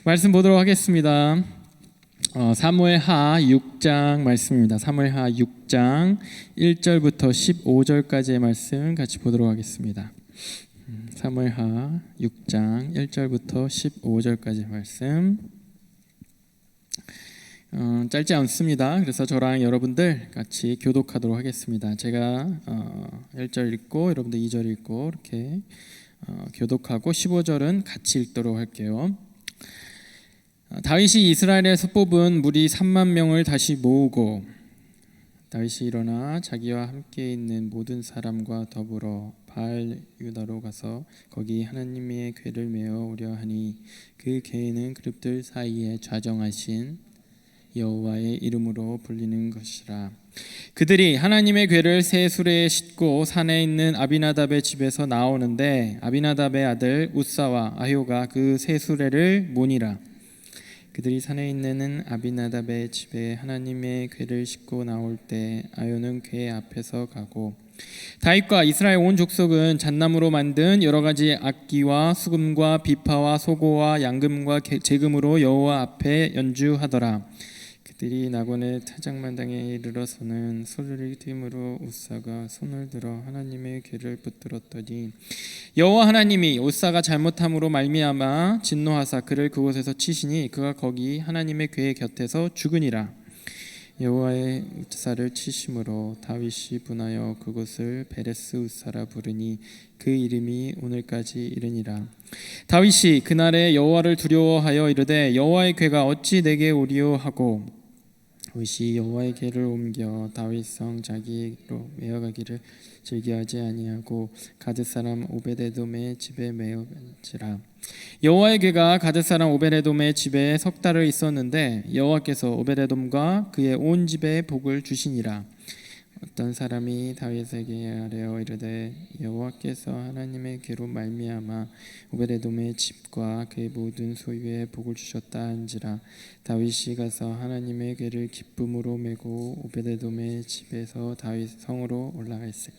말씀 보도록 하겠습니다. 사무엘하 6장 말씀입니다. 사무엘하 6장 1절부터 15절까지의 말씀 같이 보도록 하겠습니다. 사무엘하 6장 1절부터 15절까지 말씀. 짧지 않습니다. 그래서 저랑 여러분들 같이 교독하도록 하겠습니다. 제가 1절 읽고 여러분들 2절 읽고 이렇게 교독하고 15절은 같이 읽도록 할게요. 다윗이 이스라엘에서 뽑은 무리 3만 명을 다시 모으고 다윗이 일어나 자기와 함께 있는 모든 사람과 더불어 바알 유다로 가서 거기 하나님의 궤를 메어 오려 하니 그 궤에는 그룹들 사이에 좌정하신 여호와의 이름으로 불리는 것이라. 그들이 하나님의 궤를 새 수레에 싣고 산에 있는 아비나답의 집에서 나오는데 아비나답의 아들 우사와 아효가 그 새 수레를 모니라. 그들이 산에 있는 아비나답의 집에 하나님의 궤를 싣고 나올 때 아효는 궤 앞에서 가고 다윗과 이스라엘 온 족속은 잣나무로 만든 여러 가지 악기와 수금과 비파와 소고와 양금과 제금으로 여호와 앞에 연주하더라. 그들이 나곤의 타작마당에 이르러서는 소리를 틔므로 우사가 손을 들어 하나님의 궤를 붙들었더니 여호와 하나님이 우사가 잘못함으로 말미암아 진노하사 그를 그곳에서 치시니 그가 거기 하나님의 궤 곁에서 죽으니라. 여호와의 우사를 치심으로 다윗이 분하여 그곳을 베레스 우사라 부르니 그 이름이 오늘까지 이르니라. 다윗이 그날에 여호와를 두려워하여 이르되 여호와의 궤가 어찌 내게 오리요 하고 다윗이 여호와의 궤를 옮겨 다윗성 자기로 메어가기를 즐겨하지 아니하고 가드 사람 오베데돔의 집에 메어간지라. 여호와의 궤가 가드 사람 오베데돔의 집에 석 달을 있었는데 여호와께서 오베데돔과 그의 온 집에 복을 주시니라. 어떤 사람이 다윗에게 아뢰어 이르되 여호와께서 하나님의 궤로 말미암아 오베데돔의 집과 그의 모든 소유에 복을 주셨다 한지라. 다윗이 가서 하나님의 궤를 기쁨으로 메고 오베데돔의 집에서 다윗 성으로 올라갈세.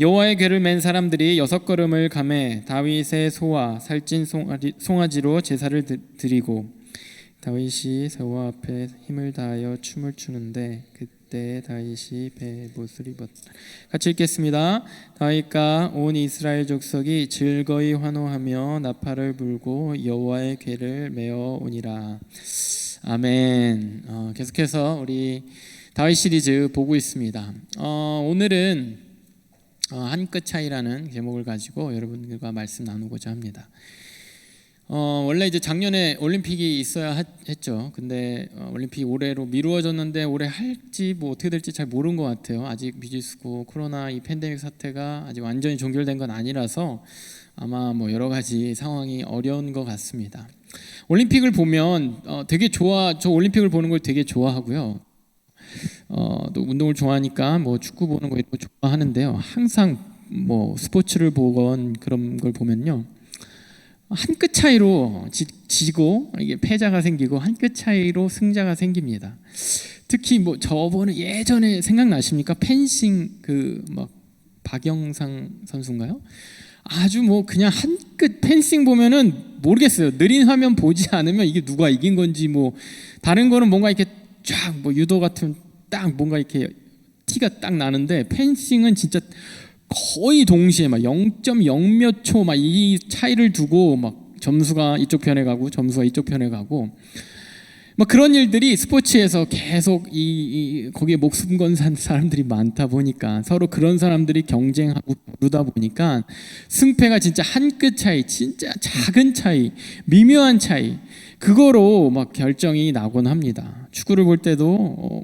여호와의 궤를 맨 사람들이 6걸음을 가매 다윗의 소와 살찐 송아지로 제사를 드리고 다윗이 여호와 앞에 힘을 다하여 춤을 추는데 그때 다윗이 배에 못을 입었다. 같이 읽겠습니다. 다윗과 온 이스라엘 족속이 즐거이 환호하며 나팔을 불고 여호와의 궤를 메어 오니라. 아멘. 계속해서 우리 다윗 시리즈 보고 있습니다. 오늘은 한 끗 차이라는 제목을 가지고 여러분들과 말씀 나누고자 합니다. 원래 이제 작년에 올림픽이 있어야 했죠. 근데 올림픽이 올해로 미루어졌는데 올해 할지 뭐 어떻게 될지 잘 모르는 것 같아요. 아직 미지수고 코로나 이 팬데믹 사태가 아직 완전히 종결된 건 아니라서 아마 뭐 여러 가지 상황이 어려운 것 같습니다. 올림픽을 보면 되게 저 올림픽을 보는 걸 되게 좋아하고요. 또 운동을 좋아하니까 뭐 축구 보는 거 좋아하는데요. 항상 뭐 스포츠를 보건 그런 걸 보면요. 한 끗 차이로 지고 이게 패자가 생기고 한 끗 차이로 승자가 생깁니다. 특히 뭐 저번에 예전에 생각나십니까? 펜싱 그 막 박영상 선수인가요? 아주 뭐 그냥 한 끗 펜싱 보면은 모르겠어요. 느린 화면 보지 않으면 이게 누가 이긴 건지 뭐 다른 거는 뭔가 이렇게 쫙 뭐 유도 같은 딱 뭔가 이렇게 티가 딱 나는데 펜싱은 진짜 거의 동시에 막 0.0 몇 초 막 이 차이를 두고 막 점수가 이쪽 편에 가고 점수가 이쪽 편에 가고 막 그런 일들이 스포츠에서 계속 거기에 목숨 건 사람들이 많다 보니까 서로 그런 사람들이 경쟁하고 그러다 보니까 승패가 진짜 한 끗 차이, 진짜 작은 차이, 미묘한 차이 그거로 막 결정이 나곤 합니다. 축구를 볼 때도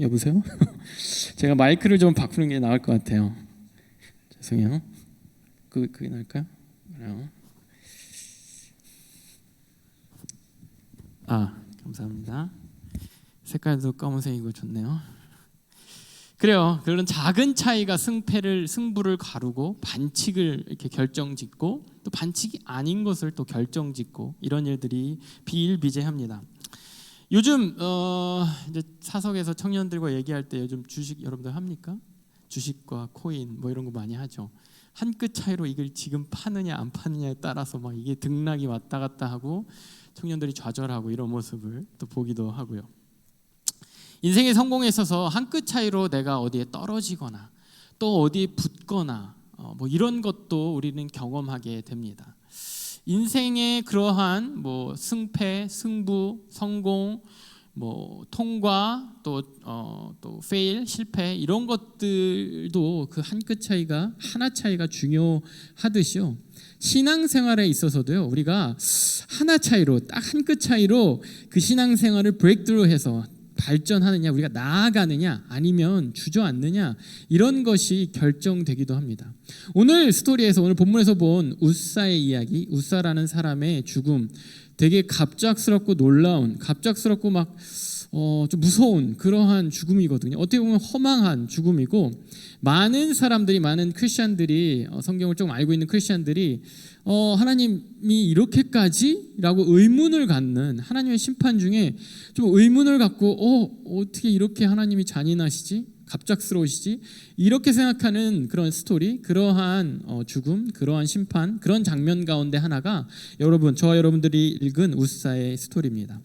여보세요? 제가 마이크를 좀 바꾸는 게 나을 것 같아요. 죄송해요. 그게 나을까요? 그래요. 감사합니다. 색깔도 검은색이고 좋네요. 그래요. 그런 작은 차이가 승부를 가르고 반칙을 이렇게 결정짓고 또 반칙이 아닌 것을 또 결정짓고 이런 일들이 비일비재합니다. 요즘 이제 사석에서 청년들과 얘기할 때 요즘 주식 여러분들 합니까? 주식과 코인 뭐 이런 거 많이 하죠. 한 끗 차이로 이걸 지금 파느냐 안 파느냐에 따라서 막 이게 등락이 왔다 갔다 하고 청년들이 좌절하고 이런 모습을 또 보기도 하고요. 인생의 성공에 있어서 한 끗 차이로 내가 어디에 떨어지거나 또 어디에 붙거나 뭐 이런 것도 우리는 경험하게 됩니다. 인생의 그러한 뭐 승패, 승부, 성공, 뭐 통과, 또 fail, 실패 이런 것들도 그 한 끗 차이가 하나 차이가 중요하듯이요. 신앙생활에 있어서도요. 우리가 하나 차이로 딱 한 끗 차이로 그 신앙생활을 브레이크스루해서 발전하느냐, 우리가 나아가느냐, 아니면 주저앉느냐 이런 것이 결정되기도 합니다. 오늘 스토리에서 오늘 본문에서 본 웃사의 이야기, 웃사라는 사람의 죽음, 되게 갑작스럽고 놀라운, 갑작스럽고 막 좀 무서운 그러한 죽음이거든요. 어떻게 보면 허망한 죽음이고 많은 사람들이, 많은 크리스천들이 성경을 좀 알고 있는 크리스천들이 하나님이 이렇게까지? 라고 의문을 갖는 하나님의 심판 중에 좀 의문을 갖고 어떻게 이렇게 하나님이 잔인하시지? 갑작스러우시지? 이렇게 생각하는 그런 스토리, 그러한 죽음, 그러한 심판, 그런 장면 가운데 하나가 저와 여러분들이 읽은 웃사의 스토리입니다.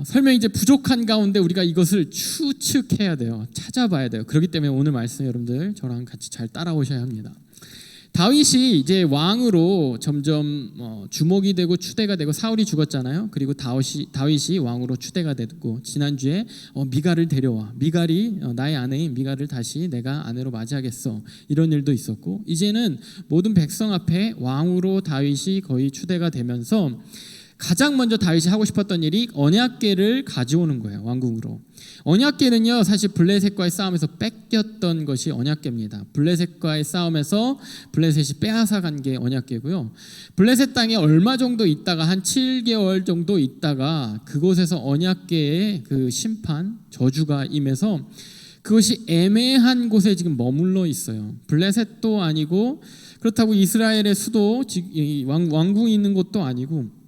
설명이 이제 부족한 가운데 우리가 이것을 추측해야 돼요. 찾아봐야 돼요. 그렇기 때문에 오늘 말씀 여러분들 저랑 같이 잘 따라오셔야 합니다. 다윗이 이제 왕으로 점점 주목이 되고 추대가 되고, 사울이 죽었잖아요. 그리고 다윗이 왕으로 추대가 됐고, 지난주에 미갈을 데려와, 미갈이 나의 아내인 미갈을 다시 내가 아내로 맞이하겠어, 이런 일도 있었고, 이제는 모든 백성 앞에 왕으로 다윗이 거의 추대가 되면서 가장 먼저 다윗이 하고 싶었던 일이 언약궤를 가져오는 거예요. 왕궁으로. 언약궤는요, 사실 블레셋과의 싸움에서 뺏겼던 것이 언약궤입니다. 블레셋과의 싸움에서 블레셋이 빼앗아간 게 언약궤고요. 블레셋 땅에 얼마 정도 있다가 한 7개월 정도 있다가 그곳에서 언약궤의 그 심판, 저주가 임해서 그것이 애매한 곳에 지금 머물러 있어요. 블레셋도 아니고, 그렇다고 이스라엘의 수도, 왕궁이 있는 곳도 아니고,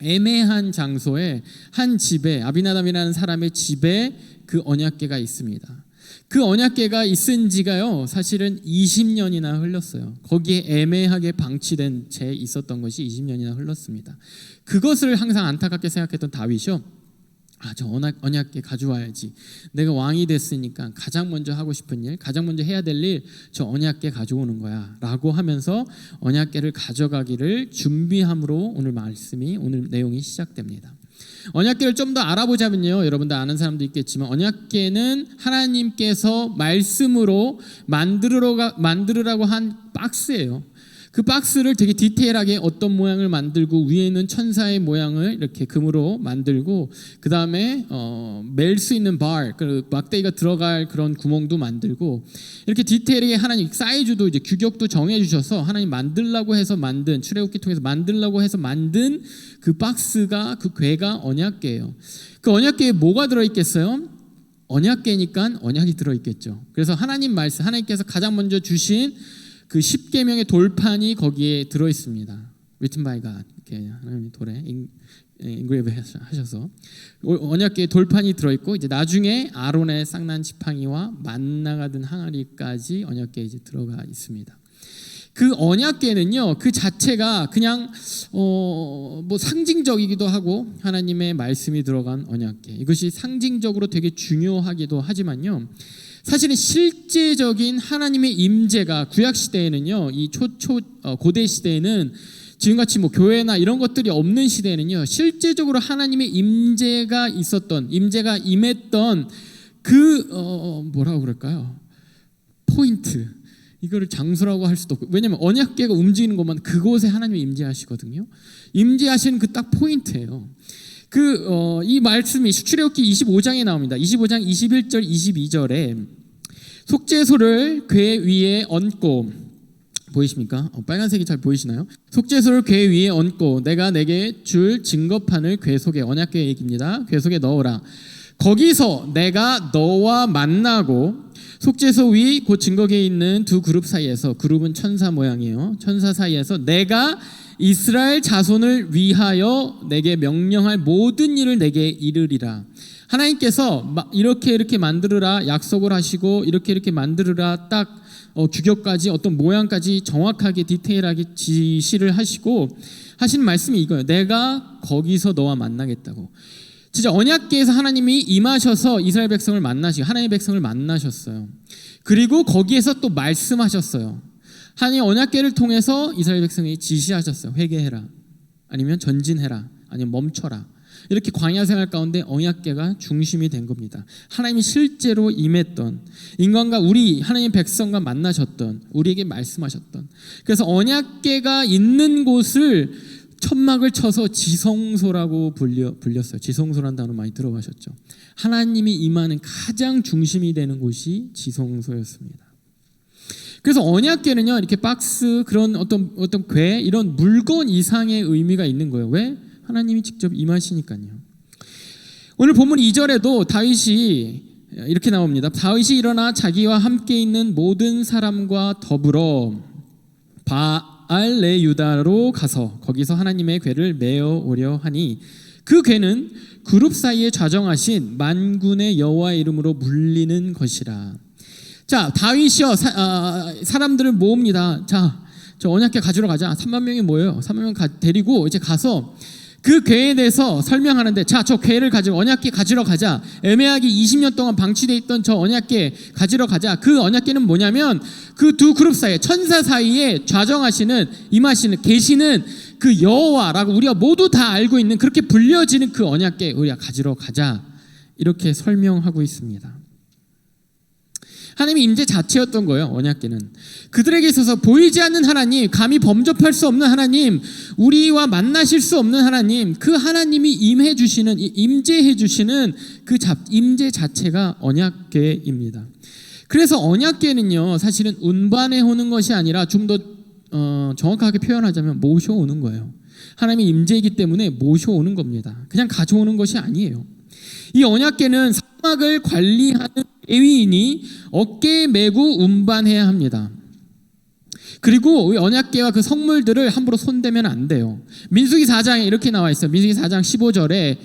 애매한 장소에 한 집에, 아비나답이라는 사람의 집에 그 언약궤가 있습니다. 그 언약궤가 있은 지가요, 사실은 20년이나 흘렀어요. 거기에 애매하게 방치된 채 있었던 것이 20년이나 흘렀습니다. 그것을 항상 안타깝게 생각했던 다윗이요, 저 언약궤 가져와야지. 내가 왕이 됐으니까 가장 먼저 하고 싶은 일, 가장 먼저 해야 될 일, 저 언약궤 가져오는 거야 라고 하면서 언약궤를 가져가기를 준비함으로 오늘 내용이 시작됩니다. 언약궤를 좀 더 알아보자면요, 여러분들 아는 사람도 있겠지만, 언약궤는 하나님께서 말씀으로 만들으라고 한 박스예요. 그 박스를 되게 디테일하게 어떤 모양을 만들고, 위에는 천사의 모양을 이렇게 금으로 만들고, 그 다음에 멜 수 있는 그 막대기가 들어갈 그런 구멍도 만들고, 이렇게 디테일하게 하나님 사이즈도 이제 규격도 정해주셔서 하나님 만들라고 해서 만든, 출애굽기 통해서 만들라고 해서 만든 그 박스가, 그 궤가 언약궤예요. 그 언약궤에 뭐가 들어있겠어요? 언약궤니까 언약이 들어있겠죠. 그래서 하나님 말씀, 하나님께서 가장 먼저 주신 그 10계명의 돌판이 거기에 들어 있습니다. Written by God, 이렇게 하나님이 돌에 인그레이브 하셔서 언약궤에 돌판이 들어 있고, 이제 나중에 아론의 쌍난 지팡이와 만나가 든 항아리까지 언약궤에 이제 들어가 있습니다. 그 언약궤는요, 그 자체가 그냥 뭐 상징적이기도 하고, 하나님의 말씀이 들어간 언약궤, 이것이 상징적으로 되게 중요하기도 하지만요, 사실은 실제적인 하나님의 임재가 구약 시대에는요, 이 고대 시대에는 지금같이 뭐 교회나 이런 것들이 없는 시대에는요, 실제적으로 하나님의 임재가 임했던 그 뭐라고 그럴까요? 포인트, 이거를 장소라고 할 수도 없고, 왜냐하면 언약궤가 움직이는 것만 그곳에 하나님이 임재하시거든요. 임재하시는 그 딱 포인트예요. 이 말씀이 출애굽기 25장에 나옵니다. 25장 21절 22절에 속죄소를 궤 위에 얹고, 보이십니까? 빨간색이 잘 보이시나요? 속죄소를 궤 위에 얹고 내가 내게 줄 증거판을 궤 속에, 언약궤 얘기입니다. 궤 속에 넣어라. 거기서 내가 너와 만나고, 속죄소 위 곧 증거궤에 있는 두 그룹 사이에서, 그룹은 천사 모양이에요. 천사 사이에서 내가 이스라엘 자손을 위하여 내게 명령할 모든 일을 내게 이르리라. 하나님께서 이렇게 만들으라 약속을 하시고, 이렇게 만들으라 딱 규격까지 어떤 모양까지 정확하게 디테일하게 지시를 하시고 하신 말씀이 이거예요. 내가 거기서 너와 만나겠다고. 진짜 언약궤에서 하나님이 임하셔서 이스라엘 백성을 만나시고 하나님의 백성을 만나셨어요. 그리고 거기에서 또 말씀하셨어요. 하나님 언약궤를 통해서 이스라엘 백성이 지시하셨어요. 회개해라, 아니면 전진해라, 아니면 멈춰라. 이렇게 광야 생활 가운데 언약궤가 중심이 된 겁니다. 하나님이 실제로 임했던, 인간과 우리 하나님의 백성과 만나셨던, 우리에게 말씀하셨던. 그래서 언약궤가 있는 곳을 천막을 쳐서 지성소라고 불렸어요. 지성소라는 단어 많이 들어보셨죠? 하나님이 임하는 가장 중심이 되는 곳이 지성소였습니다. 그래서 언약궤는요, 이렇게 박스, 그런 어떤 궤, 이런 물건 이상의 의미가 있는 거예요. 왜? 하나님이 직접 임하시니까요. 오늘 본문 2절에도 다윗이 이렇게 나옵니다. 다윗이 일어나 자기와 함께 있는 모든 사람과 더불어 바알레유다로 가서 거기서 하나님의 궤를 메어 오려 하니, 그 궤는 그룹 사이에 좌정하신 만군의 여호와의 이름으로 물리는 것이라. 자, 다윗이요, 사람들을 모읍니다. 자, 저 언약궤 가지러 가자. 3만 명이 모여요. 3만 명 데리고 이제 가서 그 궤에 대해서 설명하는데, 자, 저 궤를 가지고 언약궤 가지러 가자. 애매하게 20년 동안 방치되어 있던 저 언약궤 가지러 가자. 그 언약궤는 뭐냐면 그 두 그룹 사이에, 천사 사이에 좌정하시는, 임하시는, 계시는 그 여호와라고 우리가 모두 다 알고 있는, 그렇게 불려지는 그 언약궤 우리가 가지러 가자. 이렇게 설명하고 있습니다. 하나님의 임재 자체였던 거예요. 언약궤는 그들에게 있어서 보이지 않는 하나님, 감히 범접할 수 없는 하나님, 우리와 만나실 수 없는 하나님, 그 하나님이 임해 주시는, 임재해 주시는 그 임재 자체가 언약궤입니다. 그래서 언약궤는요, 사실은 운반해 오는 것이 아니라 좀 더 정확하게 표현하자면 모셔오는 거예요. 하나님의 임재이기 때문에 모셔오는 겁니다. 그냥 가져오는 것이 아니에요. 이 언약궤는 사막을 관리하는 레위인이 어깨에 메고 운반해야 합니다. 그리고 언약궤와 그 성물들을 함부로 손대면 안 돼요. 민수기 4장에 이렇게 나와 있어요. 민수기 4장 15절에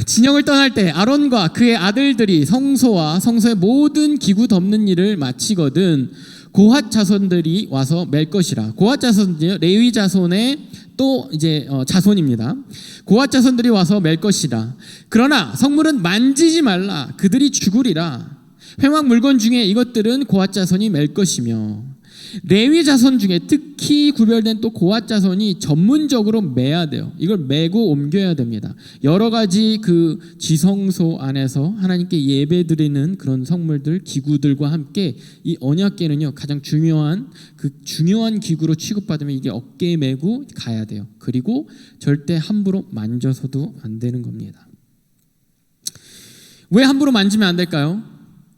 진영을 떠날 때 아론과 그의 아들들이 성소와 성소의 모든 기구 덮는 일을 마치거든 고핫 자손들이 와서 맬 것이라. 고핫 자손은요, 레위 자손의 또 이제 자손입니다. 고핫 자손들이 와서 맬 것이라. 그러나 성물은 만지지 말라. 그들이 죽으리라. 회막 물건 중에 이것들은 고핫 자손이 맬 것이며, 레위 자손 중에 특히 구별된 또 고핫 자손이 전문적으로 매야 돼요. 이걸 메고 옮겨야 됩니다. 여러 가지 그 지성소 안에서 하나님께 예배드리는 그런 성물들, 기구들과 함께 이 언약궤는요, 가장 중요한 기구로 취급받으면 이게 어깨에 메고 가야 돼요. 그리고 절대 함부로 만져서도 안 되는 겁니다. 왜 함부로 만지면 안 될까요?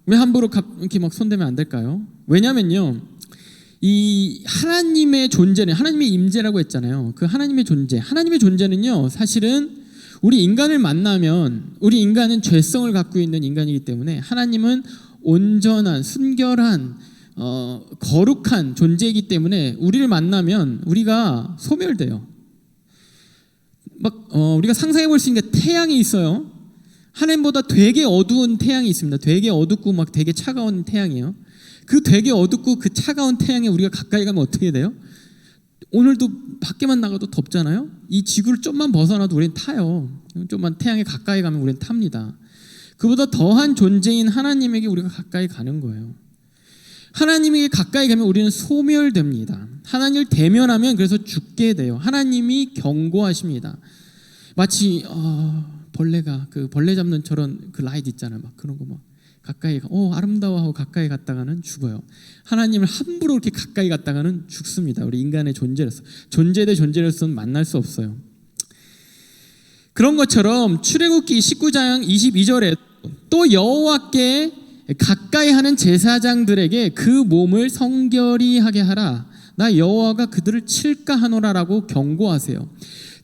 왜 함부로 이렇게 막 손대면 안 될까요? 왜냐면요, 이 하나님의 존재는, 하나님의 임재라고 했잖아요. 그 하나님의 존재는요, 사실은 우리 인간을 만나면, 우리 인간은 죄성을 갖고 있는 인간이기 때문에 하나님은 온전한, 순결한, 거룩한 존재이기 때문에 우리를 만나면 우리가 소멸돼요. 우리가 상상해 볼 수 있는 게, 태양이 있어요. 하나님보다 되게 어두운 태양이 있습니다. 되게 어둡고 막 되게 차가운 태양이에요. 그 되게 어둡고 그 차가운 태양에 우리가 가까이 가면 어떻게 돼요? 오늘도 밖에만 나가도 덥잖아요. 이 지구를 좀만 벗어나도 우리는 타요. 좀만 태양에 가까이 가면 우리는 탑니다. 그보다 더한 존재인 하나님에게 우리가 가까이 가는 거예요. 하나님에게 가까이 가면 우리는 소멸됩니다. 하나님을 대면하면 그래서 죽게 돼요. 하나님이 경고하십니다. 마치 벌레가 그 벌레 잡는 저런 그 라이트 있잖아요. 막 그런 거 막 가까이 아름다워하고 가까이 갔다가는 죽어요. 하나님을 함부로 이렇게 가까이 갔다가는 죽습니다. 우리 인간의 존재 대 존재로서는 만날 수 없어요. 그런 것처럼 출애굽기 19장 22절에 또 여호와께 가까이 하는 제사장들에게 그 몸을 성결히 하게 하라. 나 여호와가 그들을 칠까 하노라라고 경고하세요.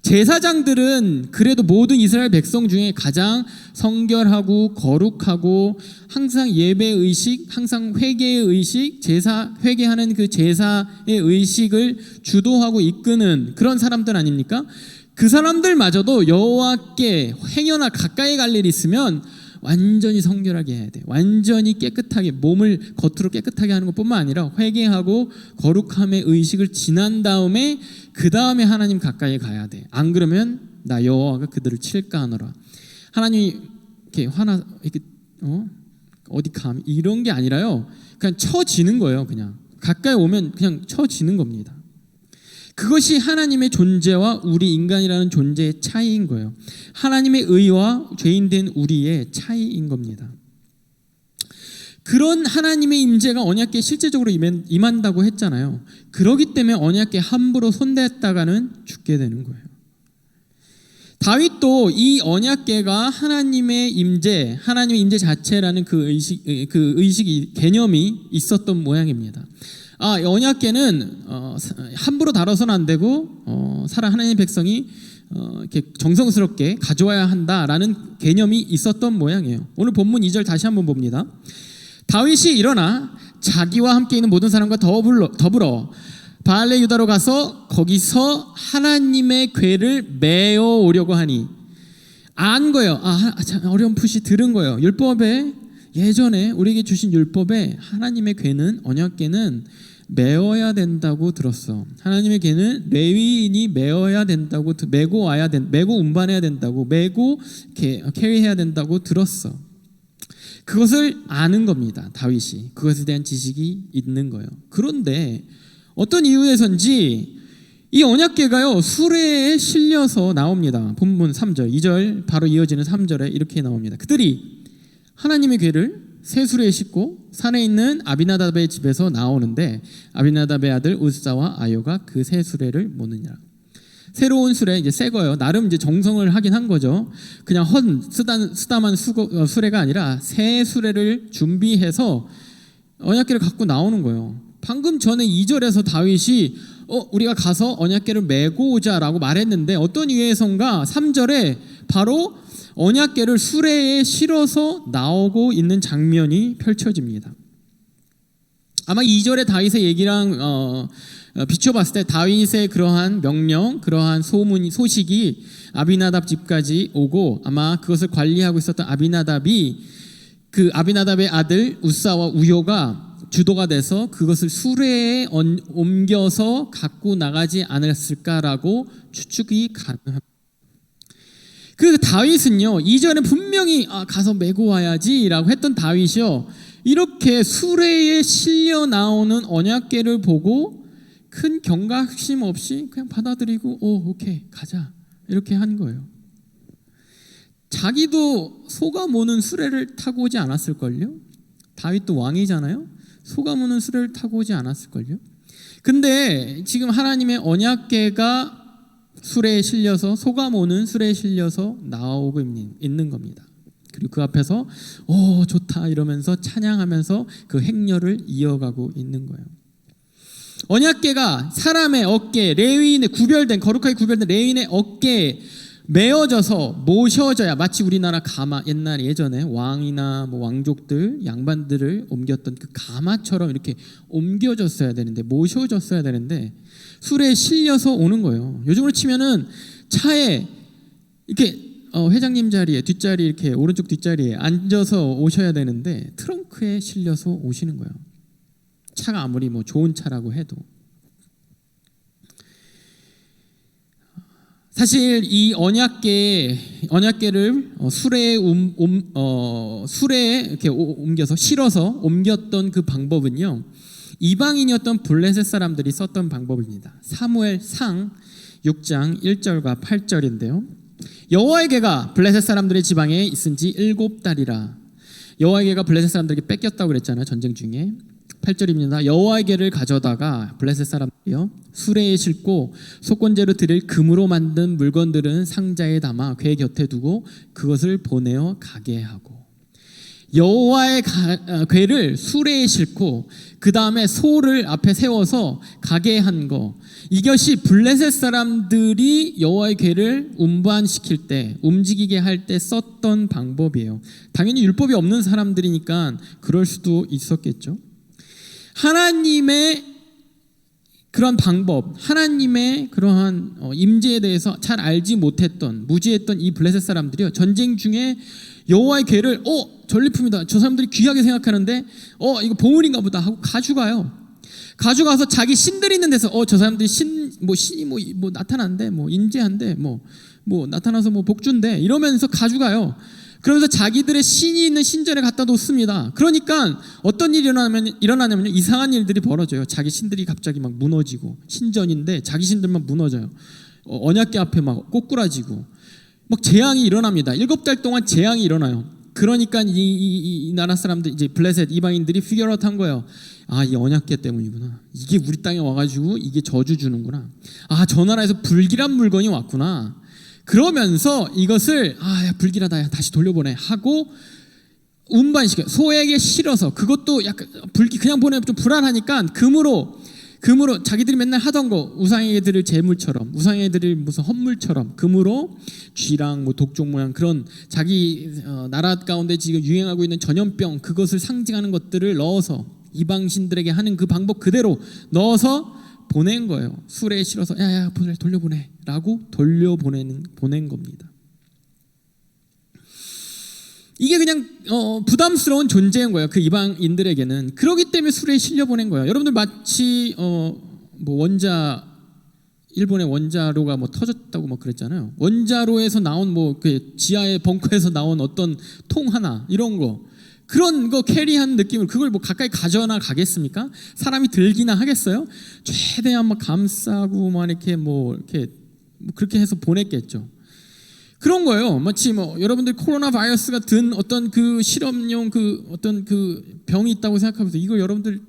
제사장들은 그래도 모든 이스라엘 백성 중에 가장 성결하고 거룩하고 항상 예배의식, 항상 회개의 의식, 제사 회개하는 그 제사의 의식을 주도하고 이끄는 그런 사람들 아닙니까? 그 사람들마저도 여호와께 행여나 가까이 갈 일이 있으면 완전히 성결하게 해야 돼. 완전히 깨끗하게, 몸을 겉으로 깨끗하게 하는 것뿐만 아니라 회개하고 거룩함의 의식을 지난 다음에 그 다음에 하나님 가까이 가야 돼. 안 그러면 나 여호와가 그들을 칠까 하노라. 하나님이 이렇게 이렇게 어디 감 이런 게 아니라요. 그냥 쳐지는 거예요. 그냥 가까이 오면 그냥 쳐지는 겁니다. 그것이 하나님의 존재와 우리 인간이라는 존재의 차이인 거예요. 하나님의 의와 죄인된 우리의 차이인 겁니다. 그런 하나님의 임재가 언약궤에 실제적으로 임한다고 했잖아요. 그렇기 때문에 언약궤 함부로 손댔다가는 죽게 되는 거예요. 다윗도 이 언약궤가 하나님의 임재, 하나님의 임재 자체라는 그 의식이 개념이 있었던 모양입니다. 언약궤는 함부로 다뤄서는 안 되고 하나님의 백성이 이렇게 정성스럽게 가져와야 한다라는 개념이 있었던 모양이에요. 오늘 본문 2절 다시 한번 봅니다. 다윗이 일어나 자기와 함께 있는 모든 사람과 더불어 바알레 유다로 가서 거기서 하나님의 궤를 메어 오려고 하니 안 거예요. 어렴풋이 들은 거예요. 율법에 예전에 우리에게 주신 율법에 하나님의 궤는 언약궤는 메어야 된다고 들었어. 하나님의 궤는 레위인이 메어야 된다고 메고 운반해야 된다고 메고 캐리해야 된다고 들었어. 그것을 아는 겁니다. 다윗이 그것에 대한 지식이 있는 거예요. 그런데 어떤 이유에선지 이 언약궤가요 수레에 실려서 나옵니다. 본문 3절 2절 바로 이어지는 3절에 이렇게 나옵니다. 그들이 하나님의 궤를 새 수레에 싣고 산에 있는 아비나답의 집에서 나오는데 아비나답의 아들 우사와 아요가 그 새 수레를 모느니라. 새로운 수레, 이제 새 거예요. 나름 이제 정성을 하긴 한 거죠. 그냥 쓰다만 수레가 아니라 새 수레를 준비해서 언약궤를 갖고 나오는 거예요. 방금 전에 2절에서 다윗이 우리가 가서 언약궤를 메고 오자라고 말했는데 어떤 이유에선가 3절에 바로 언약궤를 수레에 실어서 나오고 있는 장면이 펼쳐집니다. 아마 2절의 다윗의 얘기랑 비춰봤을 때 다윗의 그러한 명령, 그러한 소식이 아비나답 집까지 오고 아마 그것을 관리하고 있었던 그 아비나답의 아들 우사와 우요가 주도가 돼서 그것을 수레에 옮겨서 갖고 나가지 않았을까라고 추측이 가능합니다. 그 다윗은요, 이전에 분명히 가서 메고 와야지라고 했던 다윗이요, 이렇게 수레에 실려 나오는 언약궤를 보고 큰 경각심 없이 그냥 받아들이고 오케이 가자 이렇게 한 거예요. 자기도 소가 모는 수레를 타고 오지 않았을걸요? 다윗도 왕이잖아요. 소가 모는 수레를 타고 오지 않았을걸요? 근데 지금 하나님의 언약궤가 수레에 실려서 소가 모는 수레에 실려서 나오고 있는 겁니다. 그리고 그 앞에서 좋다 이러면서 찬양하면서 그 행렬을 이어가고 있는 거예요. 언약궤가 사람의 어깨, 레위인의 거룩하게 구별된 레위인의 어깨에 메어져서 모셔져야, 마치 우리나라 가마, 옛날 예전에 왕이나 왕족들, 양반들을 옮겼던 그 가마처럼 이렇게 옮겨졌어야 되는데, 모셔졌어야 되는데 수레에 실려서 오는 거예요. 요즘으로 치면은 차에 이렇게 회장님 자리에 뒷자리 이렇게 오른쪽 뒷자리에 앉아서 오셔야 되는데 트렁크에 실려서 오시는 거예요. 차가 아무리 좋은 차라고 해도. 사실 이 언약궤를 수레에 이렇게 옮겨서 실어서 옮겼던 그 방법은요, 이방인이었던 블레셋 사람들이 썼던 방법입니다. 사무엘상 6장 1절과 8절인데요. 여호와의 궤가 블레셋 사람들의 지방에 있은 지 7달이라. 여호와의 궤가 블레셋 사람들에게 뺏겼다고 그랬잖아요, 전쟁 중에. 8절입니다. 여호와의 궤를 가져다가 블레셋 사람들이요 수레에 싣고 속건제로 드릴 금으로 만든 물건들은 상자에 담아 궤 곁에 두고 그것을 보내어 가게 하고, 여호와의 궤를 수레에 싣고 그 다음에 소를 앞에 세워서 가게 한 거, 이것이 블레셋 사람들이 여호와의 궤를 운반시킬 때, 움직이게 할 때 썼던 방법이에요. 당연히 율법이 없는 사람들이니까 그럴 수도 있었겠죠. 하나님의 그런 방법, 하나님의 그러한 임재에 대해서 잘 알지 못했던, 무지했던 이 블레셋 사람들이요, 전쟁 중에 여호와의 궤를 전리품이다, 저 사람들이 귀하게 생각하는데 이거 보물인가 보다 하고 가져가요. 가져가서 자기 신들 있는 데서 저 사람들이 신이 뭐 나타난대, 뭐 임재한대, 뭐 나타나서 뭐 복준대 이러면서 가져가요. 그러면서 자기들의 신이 있는 신전에 갖다 놓습니다. 그러니까 어떤 일이 일어나냐면요, 이상한 일들이 벌어져요. 자기 신들이 갑자기 막 무너지고, 신전인데 자기 신들만 무너져요. 언약궤 앞에 막 꼬꾸라지고 막 재앙이 일어납니다. 7달 동안 재앙이 일어나요. 그러니까 이 나라 사람들, 이제 블레셋 이방인들이 피겨라한 거예요. 이 언약궤 때문이구나. 이게 우리 땅에 와가지고 이게 저주 주는구나. 저 나라에서 불길한 물건이 왔구나. 그러면서 이것을 야 불길하다, 야 다시 돌려보내 하고 운반시켜요. 소에게 실어서, 그것도 약간 그냥 보내면 좀 불안하니까 금으로 자기들이 맨날 하던 거, 우상에게 드릴 제물처럼, 우상에게 드릴 무슨 헌물처럼 금으로 쥐랑 뭐 독종 모양 그런 자기 나라 가운데 지금 유행하고 있는 전염병, 그것을 상징하는 것들을 넣어서 이방 신들에게 하는 그 방법 그대로 넣어서 보낸 거예요. 수레에 실어서 야야 돌려보내 라고 보낸 겁니다. 이게 그냥 부담스러운 존재인 거예요. 그 이방인들에게는. 그렇기 때문에 수레에 실려 보낸 거예요. 여러분들 마치 뭐 일본의 원자로가 뭐 터졌다고 뭐 그랬잖아요. 원자로에서 나온 뭐 그 지하의 벙커에서 나온 어떤 통 하나 이런 거, 그런 거 캐리한 느낌을, 그걸 뭐 가까이 가져나 가겠습니까? 사람이 들기나 하겠어요? 최대한 막 감싸고 막 이렇게 그렇게 해서 보냈겠죠. 그런 거예요. 마치 뭐 여러분들 코로나 바이러스가 든 어떤 그 실험용 그 어떤 그 병이 있다고 생각하면서 이걸 여러분들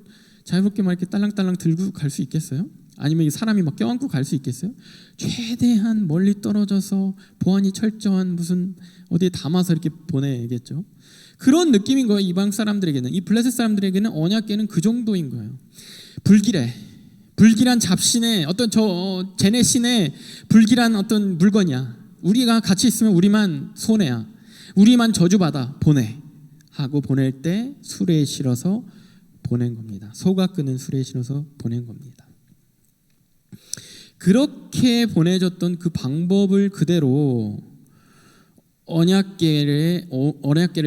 자유롭게 막 이렇게 딸랑딸랑 들고 갈 수 있겠어요? 아니면 사람이 막 껴안고 갈 수 있겠어요? 최대한 멀리 떨어져서 보안이 철저한 무슨 어디에 담아서 이렇게 보내겠죠. 그런 느낌인 거예요. 이방 사람들에게는, 이 블레셋 사람들에게는 언약궤는 그 정도인 거예요. 불길한 잡신의 어떤 쟤네 신의 불길한 어떤 물건이야. 우리가 같이 있으면 우리만 손해야. 우리만 저주받아. 보내 하고 보낼 때 수레에 실어서 보낸 겁니다. 소가 끄는 수레에 실어서 보낸 겁니다. 그렇게 보내줬던 그 방법을 그대로 언약궤를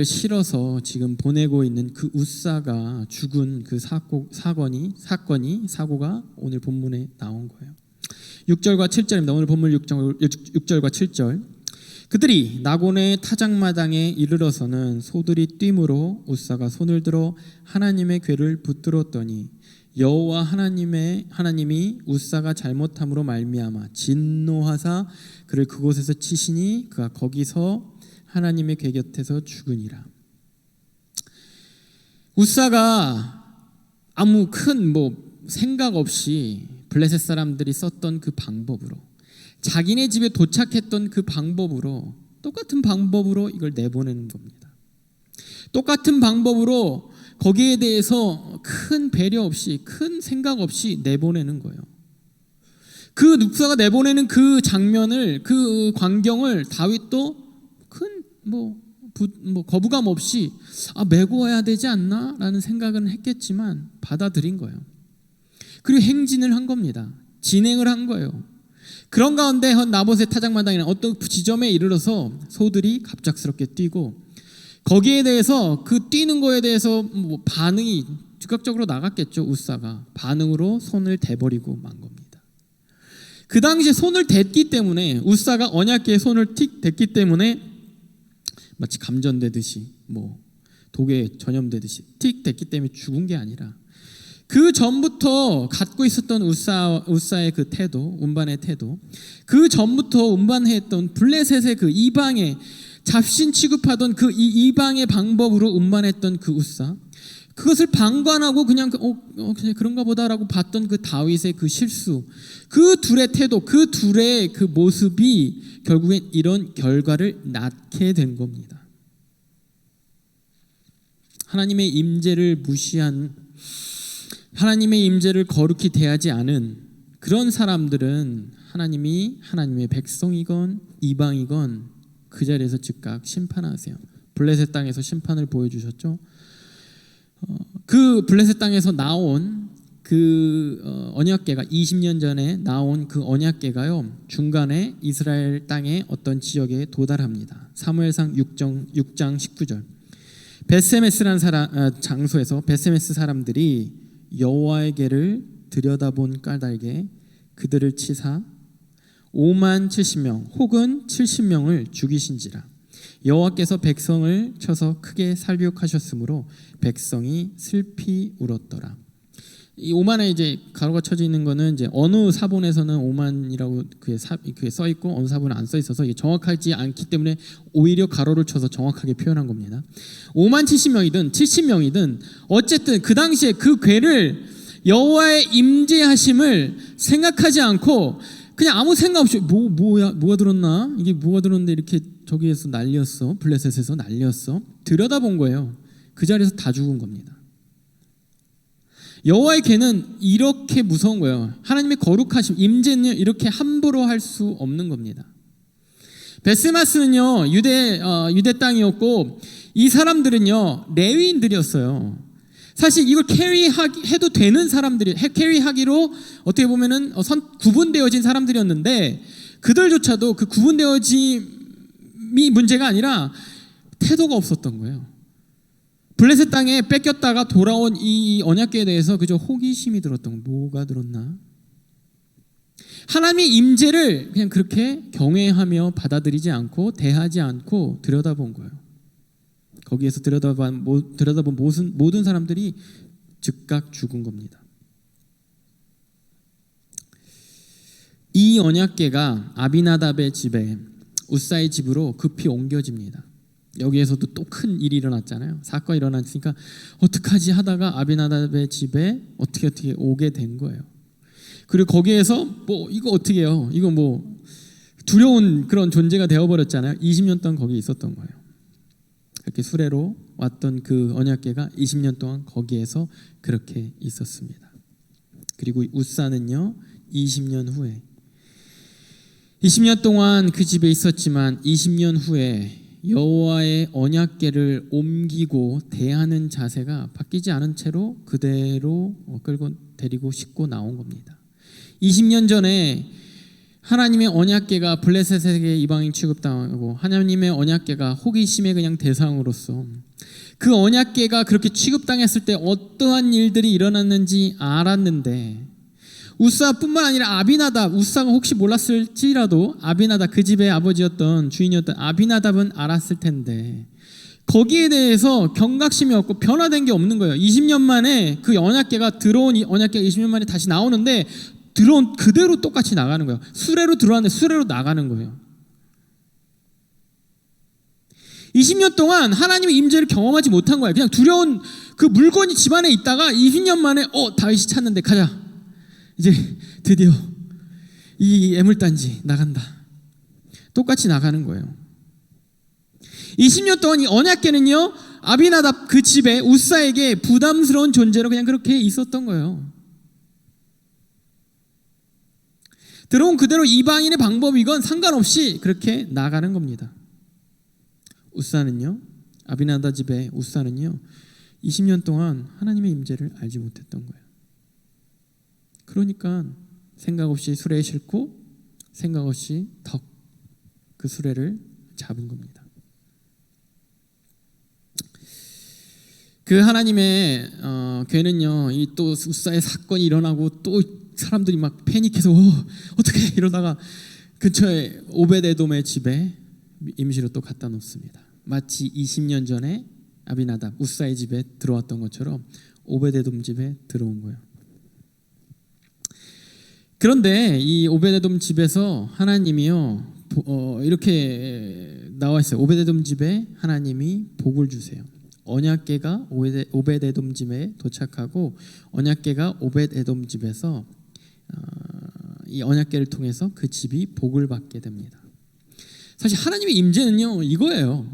실어서 지금 보내고 있는 그 웃사가 죽은 그 사고가 오늘 본문에 나온 거예요. 6절과 7절입니다. 오늘 본문 6절과 7절. 그들이 나곤의 타작마당에 이르러서는 소들이 뛰므로 웃사가 손을 들어 하나님의 궤를 붙들었더니 여호와 하나님이 웃사가 잘못함으로 말미암아 진노하사 그를 그곳에서 치시니 그가 거기서 하나님의 궤 곁에서 죽으니라. 웃사가 아무 큰 생각 없이 블레셋 사람들이 썼던 그 방법으로, 자기네 집에 도착했던 그 방법으로, 똑같은 방법으로 이걸 내보내는 겁니다. 똑같은 방법으로 거기에 대해서 큰 배려 없이, 큰 생각 없이 내보내는 거예요. 그 웃사가 내보내는 그 장면을, 그 광경을 다윗도 큰 거부감 없이 메고 와야 되지 않나? 라는 생각은 했겠지만 받아들인 거예요. 그리고 행진을 한 겁니다. 진행을 한 거예요. 그런 가운데 나봇의 타작마당이나 어떤 지점에 이르러서 소들이 갑작스럽게 뛰고, 거기에 대해서 그 뛰는 거에 대해서 반응이 즉각적으로 나갔겠죠. 웃사가 반응으로 손을 대버리고 만 겁니다. 그 당시에 손을 댔기 때문에, 웃사가 언약궤에 손을 틱 댔기 때문에 마치 감전되듯이 독에 전염되듯이 틱 댔기 때문에 죽은 게 아니라, 그 전부터 갖고 있었던 웃사의 그 태도, 운반의 태도, 그 전부터 운반했던 블레셋의 그 이방의 잡신 취급하던 그 이방의 방법으로 운반했던 그 웃사, 그것을 방관하고 그냥 그런가 보다라고 봤던 그 다윗의 그 실수, 그 둘의 태도, 그 둘의 그 모습이 결국엔 이런 결과를 낳게 된 겁니다. 하나님의 임재를 무시한, 하나님의 임재를 거룩히 대하지 않은 그런 사람들은 하나님의 백성이건 이방이건 그 자리에서 즉각 심판하세요. 블레셋 땅에서 심판을 보여주셨죠. 그 블레셋 땅에서 나온 언약궤가 20년 전에 나온 그 언약궤가요, 중간에 이스라엘 땅의 어떤 지역에 도달합니다. 사무엘상 6장 19절. 베세메스라는 장소에서 베세메스 사람들이 여호와의 궤를 들여다본 까닭에 그들을 치사 5만 70명 혹은 70명을 죽이신지라. 여호와께서 백성을 쳐서 크게 살육하셨으므로 백성이 슬피 울었더라. 이 5만에 이제 가로가 쳐져 있는 거는 이제 어느 사본에서는 5만이라고 그게 써 있고 어느 사본은 안 써 있어서 이게 정확하지 않기 때문에 오히려 가로를 쳐서 정확하게 표현한 겁니다. 5만 70명이든 70명이든 어쨌든 그 당시에 그 궤를 여호와의 임재하심을 생각하지 않고 그냥 아무 생각 없이 뭐가 들었나? 이게 뭐가 들었는데 이렇게 저기에서 난리였어. 블레셋에서 난리였어. 들여다본 거예요. 그 자리에서 다 죽은 겁니다. 여호와의 궤는 이렇게 무서운 거예요. 하나님의 거룩하심, 임재는 이렇게 함부로 할 수 없는 겁니다. 베스마스는요 유대 땅이었고 이 사람들은요 레위인들이었어요. 사실 이걸 캐리해도 되는 사람들이 캐리하기로 어떻게 보면은 구분되어진 사람들이었는데 그들조차도 그 구분되어짐이 문제가 아니라 태도가 없었던 거예요. 블레셋 땅에 뺏겼다가 돌아온 이 언약궤에 대해서 그저 호기심이 들었던 거예요. 뭐가 들었나? 하나님의 임재를 그냥 그렇게 경외하며 받아들이지 않고 대하지 않고 들여다본 거예요. 거기에서 들여다본 모든 사람들이 즉각 죽은 겁니다. 이 언약궤가 아비나답의 집에 우사의 집으로 급히 옮겨집니다. 여기에서도 또 큰 일이 일어났잖아요. 사건이 일어났으니까 어떡하지 하다가 아비나답의 집에 어떻게 오게 된 거예요. 그리고 거기에서 이거 어떻게 해요? 이거 두려운 그런 존재가 되어버렸잖아요. 20년 동안 거기 있었던 거예요. 그렇게 수레로 왔던 그 언약궤가 20년 동안 거기에서 그렇게 있었습니다. 그리고 우사는요 20년 동안 그 집에 있었지만 20년 후에 여호와의 언약궤를 옮기고 대하는 자세가 바뀌지 않은 채로 그대로 끌고 데리고 싣고 나온 겁니다. 20년 전에 하나님의 언약궤가 블레셋에게 이방인 취급당하고 하나님의 언약궤가 호기심의 그냥 대상으로서 그 언약궤가 그렇게 취급당했을 때 어떠한 일들이 일어났는지 알았는데 우사뿐만 아니라 아비나답, 우사가 혹시 몰랐을지라도 아비나답 그 집의 아버지였던 주인이었던 아비나답은 알았을 텐데 거기에 대해서 경각심이 없고 변화된 게 없는 거예요. 20년 만에 그 언약궤가 들어온 이 언약궤가 20년 만에 다시 나오는데 들어온 그대로 똑같이 나가는 거예요. 수레로 들어왔는데 수레로 나가는 거예요. 20년 동안 하나님의 임재를 경험하지 못한 거예요. 그냥 두려운 그 물건이 집안에 있다가 20년 만에 다윗이 찾는데 가자. 이제 드디어 이 애물단지 나간다. 똑같이 나가는 거예요. 20년 동안 이 언약궤는요 아비나답 그 집에 우사에게 부담스러운 존재로 그냥 그렇게 있었던 거예요. 들어온 그대로 이방인의 방법이건 상관없이 그렇게 나가는 겁니다. 우사는요 아비나답 집에 우사는요 20년 동안 하나님의 임재를 알지 못했던 거예요. 그러니까 생각 없이 수레에 싣고 생각 없이 덕 그 수레를 잡은 겁니다. 그 하나님의 궤는요 이 또 우사의 사건이 일어나고 또 사람들이 막 패닉해서 어떻게 이러다가 근처에 오벳에돔의 집에 임시로 또 갖다 놓습니다. 마치 20년 전에 아비나답 우사의 집에 들어왔던 것처럼 오벳에돔 집에 들어온 거예요. 그런데 이 오벳에돔 집에서 하나님이요 이렇게 나와 있어요. 오벳에돔 집에 하나님이 복을 주세요. 언약궤가 오벳에돔 집에 도착하고 언약궤가 오벳에돔 집에서 이 언약궤를 통해서 그 집이 복을 받게 됩니다. 사실 하나님의 임재는요 이거예요.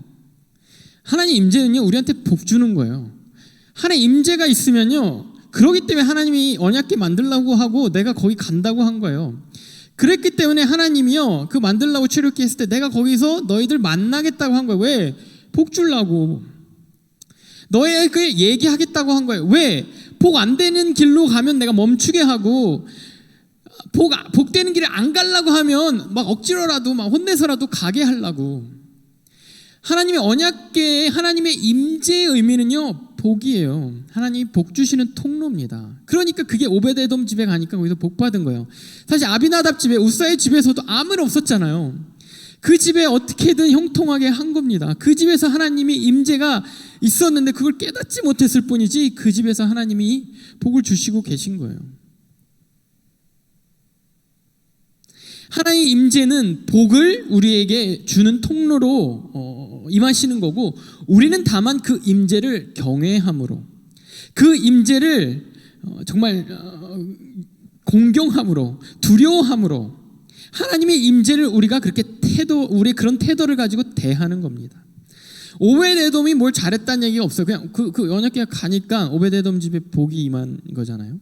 하나님의 임재는요 우리한테 복 주는 거예요. 하나님의 임재가 있으면요 그렇기 때문에 하나님이 언약궤 만들라고 하고 내가 거기 간다고 한 거예요. 그랬기 때문에 하나님이요 그 만들라고 출애굽했을 때 내가 거기서 너희들 만나겠다고 한 거예요. 왜? 복 주려고. 너희에게 얘기하겠다고 한 거예요. 왜? 복 안 되는 길로 가면 내가 멈추게 하고, 복되는 길을 안 가려고 하면 막 억지로라도 막 혼내서라도 가게 하려고. 하나님의 언약궤의 하나님의 임재의 의미는요, 복이에요. 하나님이 복 주시는 통로입니다. 그러니까 그게 오베드에돔 집에 가니까 거기서 복 받은 거예요. 사실 아비나답 집에, 우사의 집에서도 아무는 없었잖아요. 그 집에 어떻게든 형통하게 한 겁니다. 그 집에서 하나님이 임재가 있었는데 그걸 깨닫지 못했을 뿐이지, 그 집에서 하나님이 복을 주시고 계신 거예요. 하나님의 임재는 복을 우리에게 주는 통로로 임하시는 거고, 우리는 다만 그 임재를 경외함으로, 그 임재를 정말 공경함으로, 두려워함으로 하나님의 임재를 우리가 그렇게 우리의 그런 태도를 가지고 대하는 겁니다. 오베드에돔이 뭘 잘했다는 얘기가 없어요. 그냥 그 언약궤가 가니까 오베드에돔 집에 복이 임한 거잖아요.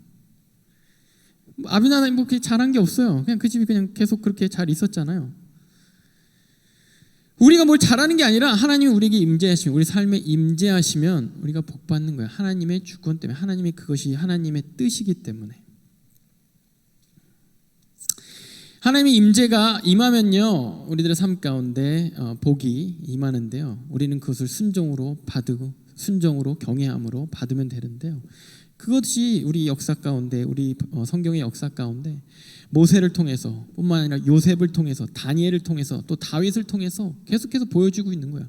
아비나답이 뭐 그렇게 잘한 게 없어요. 그냥 그 집이 그냥 계속 그렇게 잘 있었잖아요. 우리가 뭘 잘하는 게 아니라 하나님이 우리에게 임재하시면, 우리 삶에 임재하시면 우리가 복 받는 거예요. 하나님의 주권 때문에, 하나님이 그것이 하나님의 뜻이기 때문에. 하나님의 임재가 임하면요, 우리들의 삶 가운데 복이 임하는데요, 우리는 그것을 순종으로 받고 순종으로 경외함으로 받으면 되는데요, 그것이 우리 역사 가운데, 우리 성경의 역사 가운데 모세를 통해서 뿐만 아니라 요셉을 통해서, 다니엘을 통해서, 또 다윗을 통해서 계속해서 보여주고 있는 거예요.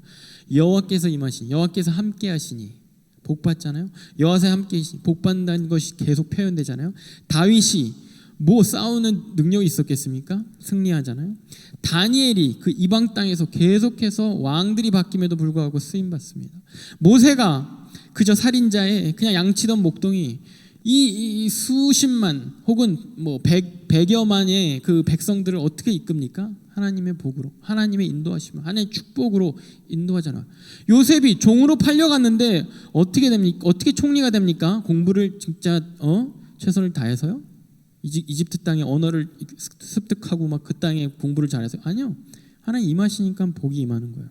여호와께서 임하시니, 여호와께서 함께 하시니 복 받잖아요. 여호와께서 함께 하시니 복 받는다는 것이 계속 표현되잖아요. 다윗이 뭐 싸우는 능력이 있었겠습니까? 승리하잖아요. 다니엘이 그 이방 땅에서 계속해서 왕들이 바뀜에도 불구하고 쓰임 받습니다. 모세가 그저 살인자의 그냥 양치던 목동이 이 수십만 혹은 뭐 100여만의 그 백성들을 어떻게 이끕니까? 하나님의 복으로, 하나님의 인도하심으로, 하나님의 축복으로 인도하잖아. 요셉이 종으로 팔려갔는데 어떻게 됩니까? 어떻게 총리가 됩니까? 공부를 진짜 최선을 다해서요? 이집트 땅의 언어를 습득하고 막 그 땅에 공부를 잘해서? 아니요. 하나님 임하시니까 복이 임하는 거예요.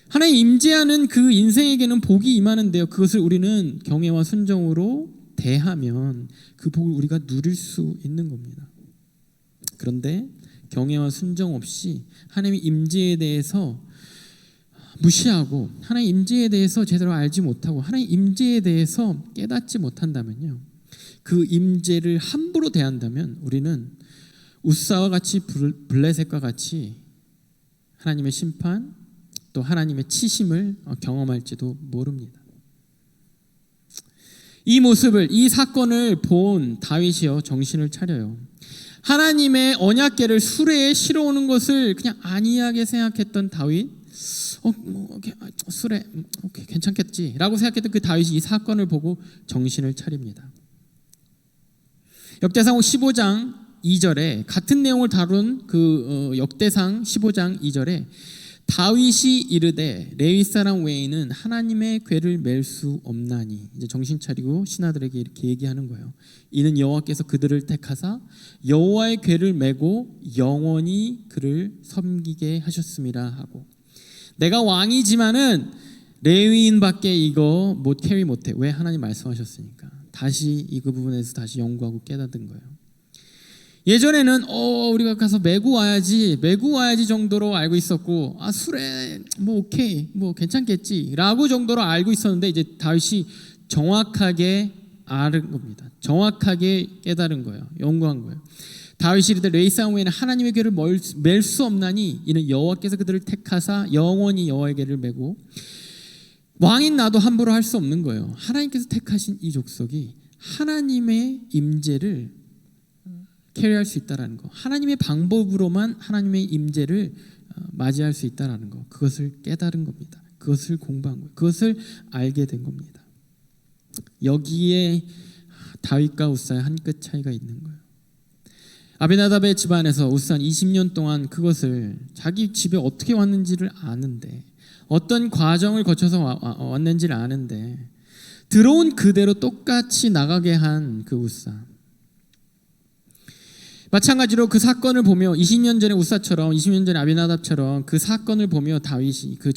하나님 임재하는 그 인생에게는 복이 임하는데요, 그것을 우리는 경외와 순종으로 대하면 그 복을 우리가 누릴 수 있는 겁니다. 그런데 경외와 순종 없이 하나님의 임재에 대해서 무시하고, 하나님의 임재에 대해서 제대로 알지 못하고, 하나님의 임재에 대해서 깨닫지 못한다면요, 그 임재를 함부로 대한다면 우리는 우사와 같이 블레셋과 같이 하나님의 심판, 또 하나님의 치심을 경험할지도 모릅니다. 이 모습을, 이 사건을 본 다윗이요, 정신을 차려요. 하나님의 언약궤를 수레에 실어오는 것을 그냥 안이하게 생각했던 다윗, 수레 오케이, 괜찮겠지라고 생각했던 그 다윗이 이 사건을 보고 정신을 차립니다. 역대상 15장 2절에 같은 내용을 다룬 그 역대상 15장 2절에 다윗이 이르되 레위 사람 외에는 하나님의 궤를 맬 수 없나니, 이제 정신 차리고 신하들에게 이렇게 얘기하는 거예요. 이는 여호와께서 그들을 택하사 여호와의 궤를 메고 영원히 그를 섬기게 하셨음이라 하고, 내가 왕이지만은 레위인밖에 이거 못 캐리 못해. 왜? 하나님 말씀하셨으니까. 다시 이 그 부분에서 다시 연구하고 깨닫은 거예요. 예전에는 우리가 가서 메고 와야지 정도로 알고 있었고, 수레 뭐 오케이 뭐 괜찮겠지라고 정도로 알고 있었는데, 이제 다윗이 정확하게 아는 겁니다. 정확하게 깨달은 거예요. 연구한 거예요. 다윗이 이르되 레위 사람 외에는 하나님의 궤를 맬 수 없나니 이는 여호와께서 그들을 택하사 영원히 여호와의 궤를 메고, 왕인 나도 함부로 할 수 없는 거예요. 하나님께서 택하신 이 족속이 하나님의 임재를 캐리할 수 있다라는 거, 하나님의 방법으로만 하나님의 임재를 맞이할 수 있다라는 거, 그것을 깨달은 겁니다. 그것을 공부한 거예요. 그것을 알게 된 겁니다. 여기에 다윗과 우사의 한 끗 차이가 있는 거예요. 아비나답의 집안에서 우사는 20년 동안 그것을 자기 집에 어떻게 왔는지를 아는데, 어떤 과정을 거쳐서 왔는지를 아는데, 들어온 그대로 똑같이 나가게 한 그 우사. 마찬가지로 그 사건을 보며 20년 전에 우사처럼, 20년 전에 아비나답처럼 그 사건을 보며 다윗이 그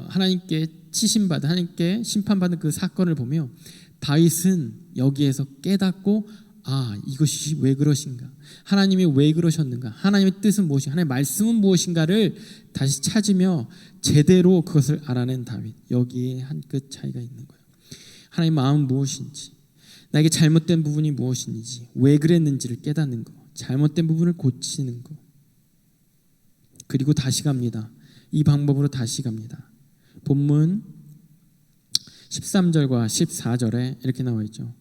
하나님께 치신받은 하나님께 심판받은 그 사건을 보며 다윗은 여기에서 깨닫고 이것이 왜 그러신가, 하나님이 왜 그러셨는가, 하나님의 뜻은 무엇인가, 하나님의 말씀은 무엇인가를 다시 찾으며 제대로 그것을 알아낸 다윗. 여기에 한 끗 차이가 있는 거예요. 하나님의 마음은 무엇인지, 나에게 잘못된 부분이 무엇인지, 왜 그랬는지를 깨닫는 거, 잘못된 부분을 고치는 거. 그리고 다시 갑니다. 이 방법으로 다시 갑니다. 본문 13절과 14절에 이렇게 나와 있죠.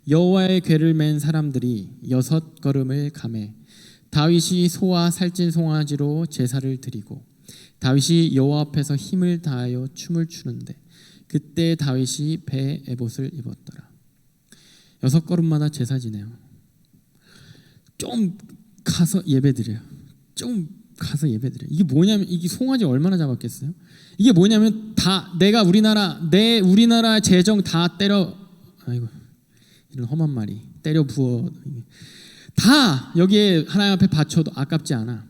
여호와의 궤를 맨 사람들이 6걸음을 가매 다윗이 소와 살찐 송아지로 제사를 드리고 다윗이 여호와 앞에서 힘을 다하여 춤을 추는데 그때 다윗이 배 에봇을 입었더라. 6걸음마다 제사 지내요. 좀 가서 예배드려요. 좀 가서 예배드려요. 이게 뭐냐면, 이게 송아지 얼마나 잡았겠어요? 이게 뭐냐면 내가 우리나라 재정 다 이런 험한 말이 때려 부어 다 여기에 하나님 앞에 바쳐도 아깝지 않아.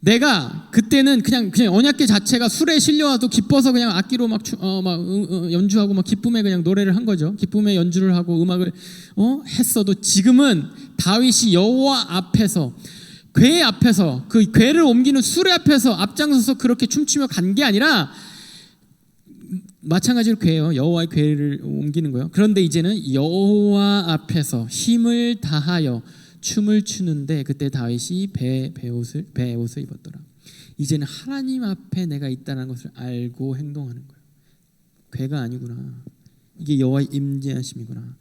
내가 그때는 그냥 언약궤 자체가 술에 실려와도 기뻐서 그냥 악기로 막 연주하고 막 기쁨에 그냥 노래를 한 거죠. 기쁨에 연주를 하고 음악을 했어도 지금은 다윗이 여호와 앞에서, 궤 앞에서, 그 궤를 옮기는 수레 앞에서 앞장서서 그렇게 춤추며 간 게 아니라, 마찬가지로 궤예요. 여호와의 궤를 옮기는 거예요. 그런데 이제는 여호와 앞에서 힘을 다하여 춤을 추는데 그때 다윗이 배옷을 입었더라. 이제는 하나님 앞에 내가 있다는 것을 알고 행동하는 거예요. 궤가 아니구나. 이게 여호와의 임재하심이구나.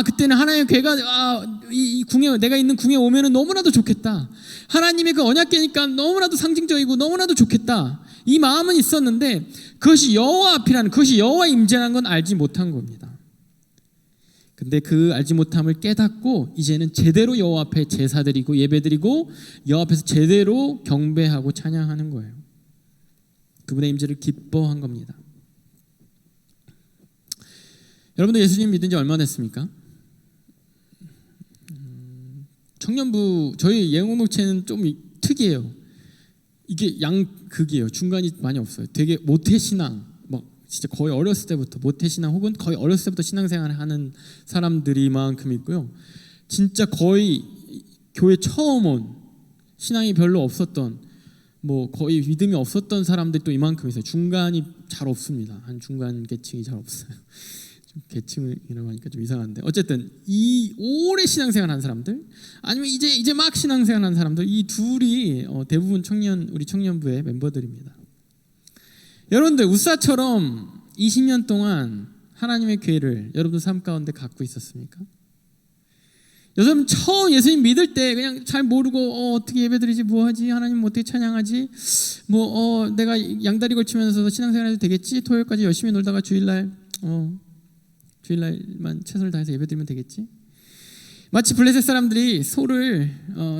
그때는 하나님의 궤가 이 궁에, 내가 있는 궁에 오면은 너무나도 좋겠다. 하나님의 그 언약궤니까 너무나도 상징적이고 너무나도 좋겠다. 이 마음은 있었는데 그것이 여호와 앞이라는, 그것이 여호와의 임재라는 건 알지 못한 겁니다. 근데 그 알지 못함을 깨닫고 이제는 제대로 여호와 앞에 제사드리고 예배드리고 여호와 앞에서 제대로 경배하고 찬양하는 거예요. 그분의 임재를 기뻐한 겁니다. 여러분들 예수님 믿은 지 얼마나 됐습니까? 청년부, 저희 예공동체는 좀 특이해요. 이게 양극이에요. 중간이 많이 없어요. 되게 모태신앙, 막 진짜 거의 어렸을 때부터 모태신앙 혹은 거의 어렸을 때부터 신앙생활을 하는 사람들이만큼 있고요. 진짜 거의 교회 처음 온, 신앙이 별로 없었던, 거의 믿음이 없었던 사람들이 또 이만큼 있어요. 중간이 잘 없습니다. 한 중간 계층이 잘 없어요. 좀 계층이라고 하니까 좀 이상한데, 어쨌든 이 오래 신앙생활한 사람들, 아니면 이제 막 신앙생활한 사람들, 이 둘이 대부분 우리 청년부의 멤버들입니다. 여러분들 우사처럼 20년 동안 하나님의 궤를 여러분들 삶 가운데 갖고 있었습니까? 여러분 처음 예수님 믿을 때 그냥 잘 모르고 어떻게 예배드리지, 뭐하지, 하나님 어떻게 찬양하지, 내가 양다리 걸치면서 신앙생활해도 되겠지, 토요일까지 열심히 놀다가 주일날만 최선을 다해서 예배드리면 되겠지. 마치 블레셋 사람들이 소를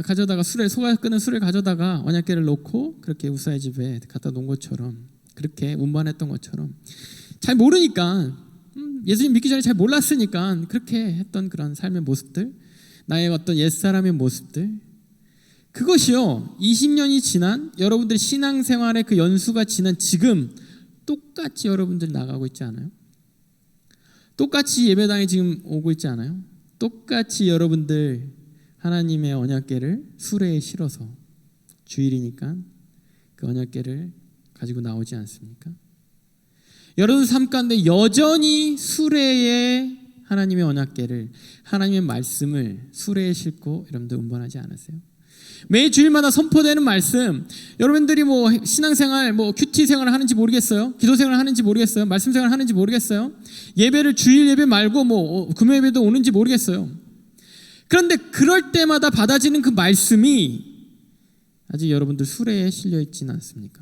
가져다가 소가 끄는 술을 가져다가 언약궤를 놓고 그렇게 우사의 집에 갖다 놓은 것처럼, 그렇게 운반했던 것처럼, 잘 모르니까, 예수님 믿기 전에 잘 몰랐으니까 그렇게 했던 그런 삶의 모습들, 나의 어떤 옛사람의 모습들, 그것이요 20년이 지난 여러분들 신앙생활의 그 연수가 지난 지금 똑같이 여러분들 나가고 있지 않아요? 똑같이 예배당에 지금 오고 있지 않아요? 똑같이 여러분들 하나님의 언약궤를 수레에 실어서 주일이니까 그 언약궤를 가지고 나오지 않습니까? 여러분 삶 가운데 여전히 수레에 하나님의 언약궤를, 하나님의 말씀을 수레에 싣고 여러분들 운반하지 않으세요? 매 주일마다 선포되는 말씀, 여러분들이 신앙생활, 큐티 생활을 하는지 모르겠어요. 기도 생활을 하는지 모르겠어요. 말씀 생활을 하는지 모르겠어요. 예배를 주일 예배 말고 금요 예배도 오는지 모르겠어요. 그런데 그럴 때마다 받아지는 그 말씀이 아직 여러분들 수레에 실려 있지는 않습니까?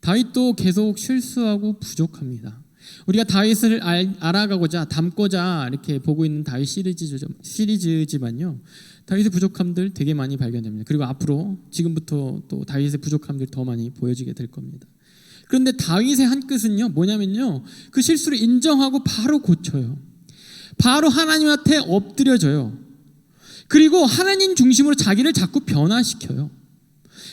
다윗도 계속 실수하고 부족합니다. 우리가 다윗을 알아가고자 담고자 이렇게 보고 있는 다윗 시리즈지만요, 다윗의 부족함들 되게 많이 발견됩니다. 그리고 앞으로 지금부터 또 다윗의 부족함들이 더 많이 보여지게 될 겁니다. 그런데 다윗의 한 끝은요 뭐냐면요, 그 실수를 인정하고 바로 고쳐요. 바로 하나님한테 엎드려져요. 그리고 하나님 중심으로 자기를 자꾸 변화시켜요.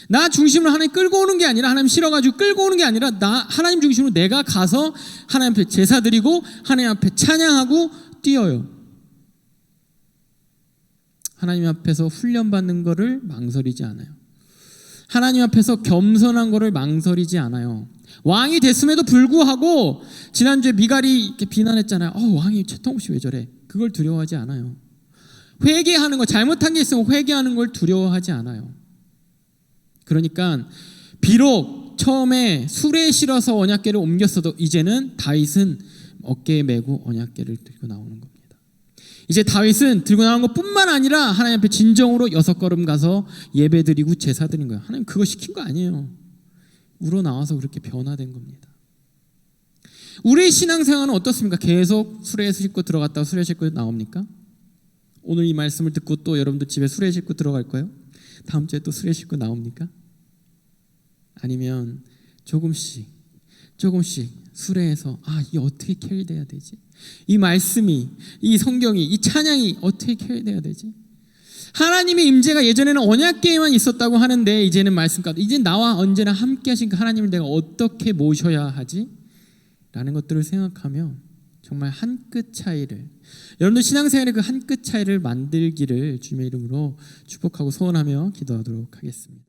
나 중심으로 하나님 끌고 오는 게 아니라, 하나님 싫어가지고 끌고 오는 게 아니라, 하나님 중심으로 내가 가서 하나님 앞에 제사 드리고 하나님 앞에 찬양하고 뛰어요. 하나님 앞에서 훈련받는 거를 망설이지 않아요. 하나님 앞에서 겸손한 거를 망설이지 않아요. 왕이 됐음에도 불구하고 지난주에 미갈이 이렇게 비난했잖아요. 왕이 채통없이 왜 저래? 그걸 두려워하지 않아요. 회개하는 거, 잘못한 게 있으면 회개하는 걸 두려워하지 않아요. 그러니까 비록 처음에 수레에 실어서 언약궤를 옮겼어도 이제는 다윗은 어깨에 메고 언약궤를 들고 나오는 겁니다. 이제 다윗은 들고 나온 것뿐만 아니라 하나님 앞에 진정으로 6걸음 가서 예배드리고 제사드린 거예요. 하나님 그거 시킨 거 아니에요. 우러나와서 그렇게 변화된 겁니다. 우리의 신앙생활은 어떻습니까? 계속 수레에 싣고 들어갔다가 수레에 싣고 나옵니까? 오늘 이 말씀을 듣고 또 여러분들 집에 수레에 싣고 들어갈 거예요? 다음 주에 또 수레에 싣고 나옵니까? 아니면 조금씩 수레에서 이게 어떻게 캐리돼야 되지? 이 말씀이, 이 성경이, 이 찬양이 어떻게 캐리돼야 되지? 하나님의 임재가 예전에는 언약궤에만 있었다고 하는데 이제는 말씀 가운데, 이제 나와 언제나 함께 하신 그 하나님을 내가 어떻게 모셔야 하지? 라는 것들을 생각하며 정말 한 끗 차이를, 여러분들 신앙생활의 그 한 끗 차이를 만들기를 주님의 이름으로 축복하고 소원하며 기도하도록 하겠습니다.